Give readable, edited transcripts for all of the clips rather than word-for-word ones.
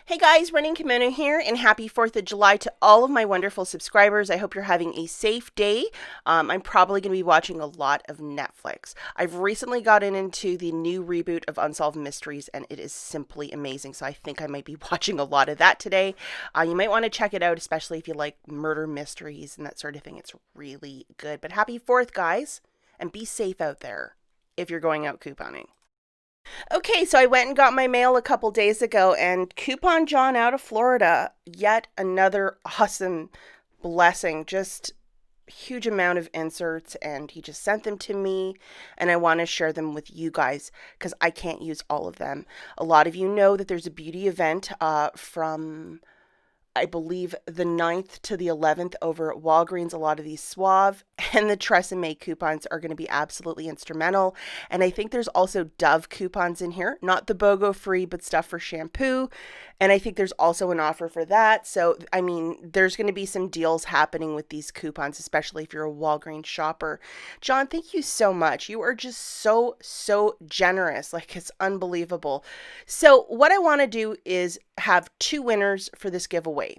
Hey guys, Running Kimono here, and happy 4th of July to all of my wonderful subscribers. I hope you're having a safe day. I'm probably going to be watching a lot of Netflix. I've recently gotten into the new reboot of Unsolved Mysteries, and it is simply amazing. So I think I might be watching a lot of that today. You might want to check it out, especially if you like murder mysteries and that sort of thing. It's really good. But happy 4th, guys, and be safe out there if you're going out couponing. Okay, so I went and got my mail a couple days ago, and Coupon John out of Florida, yet another awesome blessing. Just huge amount of inserts, and he just sent them to me, and I want to share them with you guys because I can't use all of them. A lot of you know that there's a beauty event from I believe the 9th to the 11th over at Walgreens. A lot of these Suave and the Tresemme coupons are going to be absolutely instrumental. And I think there's also Dove coupons in here, not the BOGO free, but stuff for shampoo. And I think there's also an offer for that. So, I mean, there's going to be some deals happening with these coupons, especially if you're a Walgreens shopper. John, thank you so much. You are just so generous. Like, it's unbelievable. So what I want to do is have two winners for this giveaway.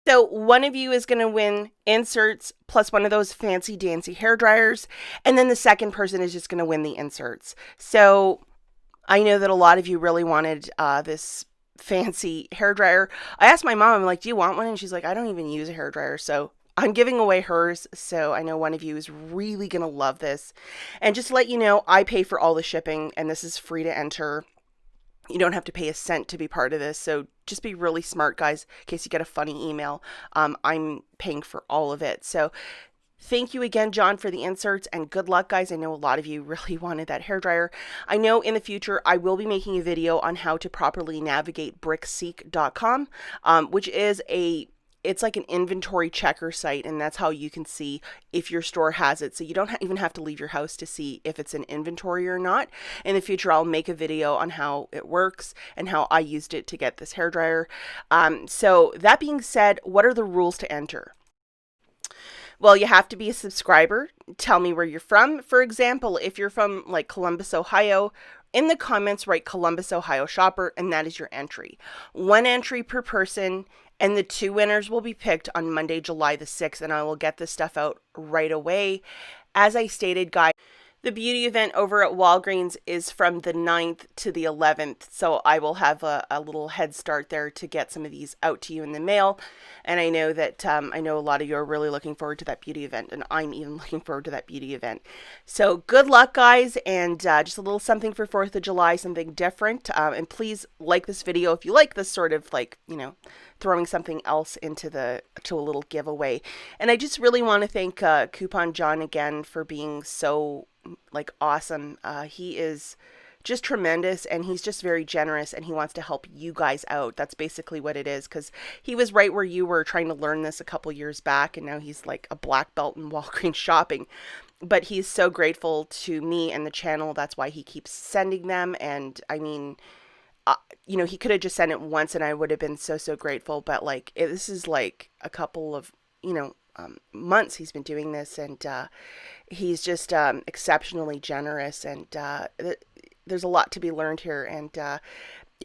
So one of you is going to win inserts plus one of those fancy dancy hair dryers, and then the second person is just going to win the inserts. So I know that a lot of you really wanted this fancy hair dryer. I asked my mom, I'm like, do you want one? And she's like, I don't even use a hair dryer. So I'm giving away hers. So I know one of you is really going to love this. And just to let you know, I pay for all the shipping, and this is free to enter. You don't have to pay a cent to be part of this. So just be really smart, guys, in case you get a funny email. I'm paying for all of it. So thank you again, John, for the inserts, and good luck, guys. I know a lot of you really wanted that hairdryer. I know in the future I will be making a video on how to properly navigate brickseek.com, which is it's like an inventory checker site, and that's how you can see if your store has it. So you don't even have to leave your house to see if it's in inventory or not. In the future, I'll make a video on how it works and how I used it to get this hairdryer. So that being said, what are the rules to enter? Well, you have to be a subscriber. Tell me where you're from. For example, if you're from like Columbus, Ohio, in the comments write Columbus, Ohio shopper, and that is your entry. One entry per person, and the two winners will be picked on Monday, July the 6th, and I will get this stuff out right away. As I stated, guys, the beauty event over at Walgreens is from the 9th to the 11th, so I will have a little head start there to get some of these out to you in the mail. And I know that I know a lot of you are really looking forward to that beauty event, and I'm even looking forward to that beauty event. So good luck, guys, and just a little something for 4th of July, something different. And please like this video if you like this sort of like, throwing something else into a little giveaway. And I just really want to thank Coupon John again for being so like awesome. He is just tremendous, and he's just very generous, and he wants to help you guys out. That's basically what it is, because he was right where you were trying to learn this a couple years back, and now he's like a black belt in Walgreens shopping. But he's so grateful to me and the channel. That's why he keeps sending them. And I mean, he could have just sent it once and I would have been so grateful. But like, this is like a couple of, months he's been doing this, and he's just exceptionally generous, and there's a lot to be learned here, and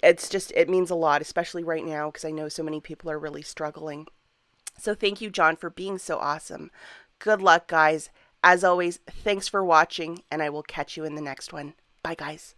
it means a lot, especially right now, because I know so many people are really struggling. So thank you, John, for being so awesome. Good luck, guys. As always, thanks for watching, and I will catch you in the next one. Bye, guys.